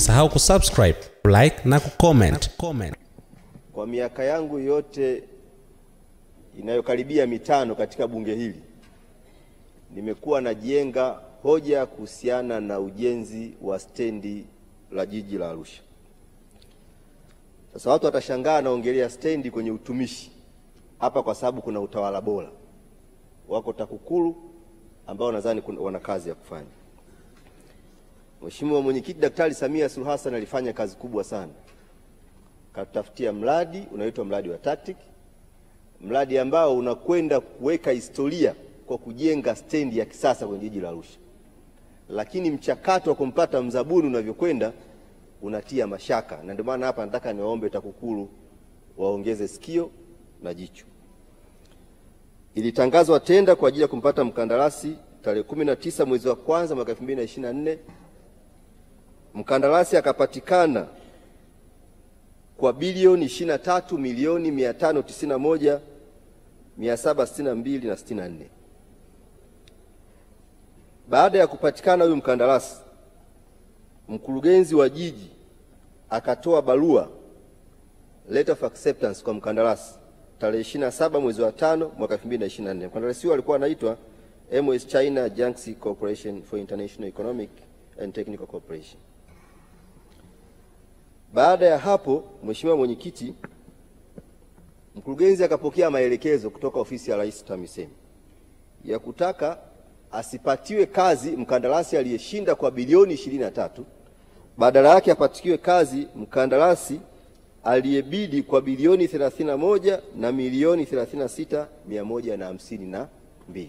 Usisahau kusubscribe, like na kucomment. Kwa miaka yangu yote inayokaribia mitano katika bunge hili, nimekuwa najenga hoja kuhusiana na ujenzi wa stendi la jiji la Arusha. Sasa watu watashangaa naongelea stendi kwenye utumishi hapa kwa sababu kuna utawala bora. Wako TAKUKURU ambao nadhani wana kazi ya kufanya. Mheshimiwa Mwenyekiti Daktari Samia Suluhu Hassan alifanya kazi kubwa sana. Katutafutia mradi unaoitwa mradi wa TACTIC, mradi ambao unakwenda kuweka historia kwa kujenga stendi ya kisasa kwenye jiji la Arusha. Lakini mchakato wa kumpata mzabuni unavyokwenda unatia mashaka, na ndio maana hapa nataka niwaombe TAKUKURU waongeze sikio na jicho. Ilitangazwa tenda kwa ajili ya kumpata mkandarasi tarehe 19 mwezi wa kwanza mwaka 2024. Mkandarasi akapatikana kwa bilioni 23,591,762.64. Baada ya kupatikana huyu mkandarasi, mkurugenzi wa jiji akatoa barua letter of acceptance kwa mkandarasi tarehe 27 mwezi wa 5 mwaka 2024. Mkandarasi huyo alikuwa anaitwa MS China Jiangxi Corporation for International Economic and Technical Cooperation. Baada ya hapo, Mheshimiwa Mwenyekiti, mkurugenzi akapokea maelekezo kutoka ofisi ya Rais TAMISEMI ya kutaka asipatiwe kazi mkandarasi aliyeshinda kwa bilioni 23, badala yake apatiwe kazi mkandarasi aliyebidi kwa bilioni 31 na milioni 36,152.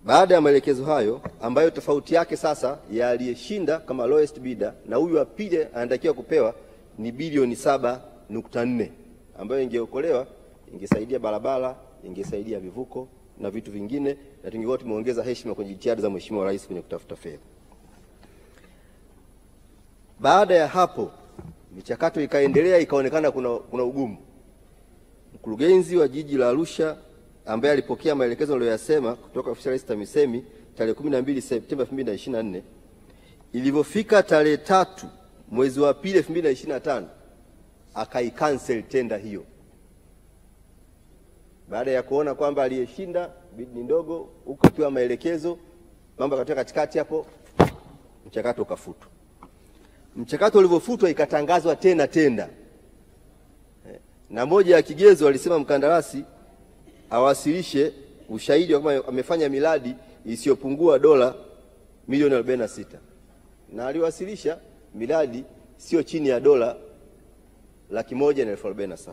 Baada ya maelekezo hayo, ambayo tofauti yake sasa ya aliyeshinda kama lowest bidder na huyu wa pili anatakiwa kupewa ni bilioni 7.4, ambayo ingeokolewa, ingesaidia barabara, ingesaidia vivuko na vitu vingine, na tungekuwa tumeongeza heshima kwenye jitihada za Mheshimiwa Rais kwenye kutafuta fedha. Baada ya hapo, michakato ikaendelea, ikaonekana kuna ugumu. Mkurugenzi wa jiji la Arusha ambaye alipokea maelekezo aliyosema kutoka ofisi ya Rais TAMISEMI tarehe 12 Septemba 2024, ilivyofika tarehe 3 mwezi wa 2 2025 akaicancel tenda hiyo. Baada ya kuona kwamba aliyeshinda bid ni ndogo, ukapewa maelekezo, mambo yakatoka katikati hapo, mchakato ukafutwa. Mchakato ulivyofutwa ikatangazwa tena tenda. Na moja ya kigezo alisema mkandarasi awasilishe ushahidi wa kwamba amefanya miradi isiyopungua dola milioni 46. Na aliwasilisha miradi sio chini ya dola 1,147,000.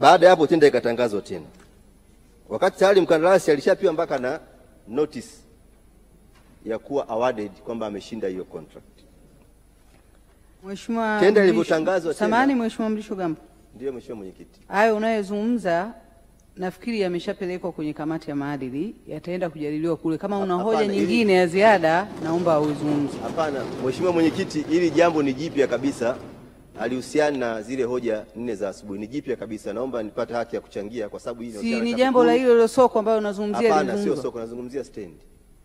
Baada ya hapo tenda ikatangazwa tena. Wakati tayari mkandarasi alishapewa mpaka na notice ya kuwa awarded kwamba ameshinda hiyo contract. Mheshimiwa tenda ilivyotangazwa tena. Samahani Mheshimiwa Mrisho Gambo. Ndio Mheshimiwa Mwenyekiti. Hayo unayozungumza nafikiri yameshapelekwa kwenye kamati ya maadili, yataenda kujadiliwa kule. Kama una hoja nyingine ya ziada naomba uzungumze. Hapana Mheshimiwa Mwenyekiti, hili jambo ni jipya kabisa, alihusiana na zile hoja 4 za asubuhi, ni jipya kabisa. Naomba nipate haki ya kuchangia kwa sababu hii ni jambo la hilo la soko ambayo unazungumzia. Hapana, sio soko, nazungumzia stand.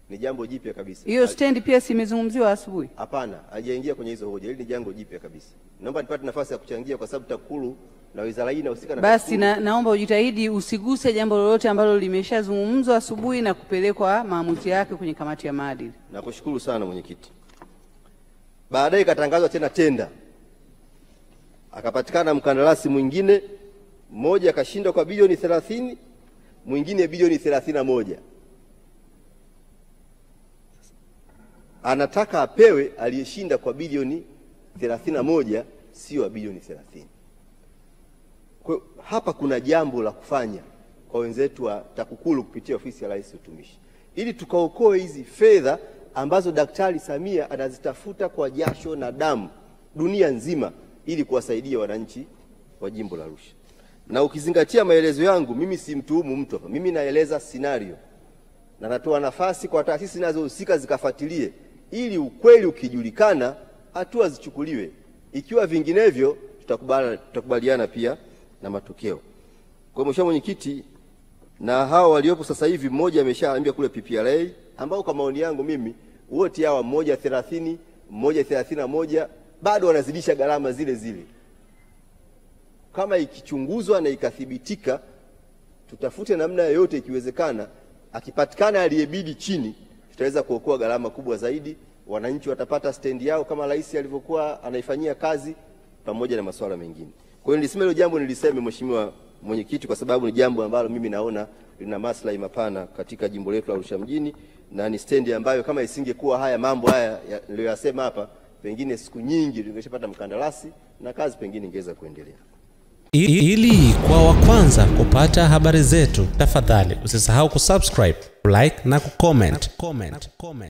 Ni jambo jipya kabisa. Hiyo stand pia simezungumziwa asubuhi? Hapana, hajaingia kwenye hizo hoja. Hili ni jambo jipya kabisa. Naomba nipate nafasi ya kuchangia kwa sababu TAKUKURU na wizara hii inahusika na basi naomba ujitahidi usiguse jambo lolote ambalo limeshazungumzwa asubuhi na kupelekwa maamuzi yake kwenye kamati ya maadili. Nakushukuru sana Mwenyekiti. Baadaye ikatangazwa tena tenda. Akapatikana mkandarasi mwingine, mmoja akashinda kwa bilioni 30, mwingine bilioni 31. Anataka apewe aliyeshinda kwa bilioni 31, sio bilioni 30. Kwa hapa kuna jambo la kufanya kwa wenzetu wa TAKUKURU kupitia ofisi ya Rais Utumishi, ili tukaokoe hizi fedha ambazo Daktari Samia anazitafuta kwa jasho na damu dunia nzima ili kuwasaidia wananchi wa jimbo la Arusha. Na ukizingatia maelezo yangu, mimi si mtuhumu mtu hapa. Mimi naeleza scenario na natoa nafasi kwa taasisi zinazohusika zikafuatilie, ili ukweli ukijulikana hatua zichukuliwe. Ikiwa vinginevyo tutakubaliana pia na matokeo. Kwa Mheshimiwa Mwenyekiti, na hao waliopo sasa hivi, mmoja ameshaambia kule PPRA, ambao kwa maoni yangu mimi wote hawa mmoja 30, mmoja 31, bado wanazidisha gharama zile zile. Kama ikichunguzwa na ikathibitika, tutafute namna yoyote ikiwezekana, akipatikana aliyebidi chini, tutaweza kuokoa gharama kubwa zaidi. Wananchi watapata stendi yao kama rais alivyokuwa anaifanyia kazi, pamoja na masuala mengine. Kwa hiyo nilisema hilo jambo, niliseme Mheshimiwa Mwenyekiti, kwa sababu ni jambo ambalo mimi naona lina maslahi mapana katika jimbo letu la Arusha mjini, na ni stendi ambayo kama isingekuwa haya mambo haya niliyosema hapa, pengine siku nyingi tungeshapata mkandarasi na kazi pengine ingeweza kuendelea. Ili kwa wa kwanza kupata habari zetu, tafadhali usisahau kusubscribe, like na kucomment.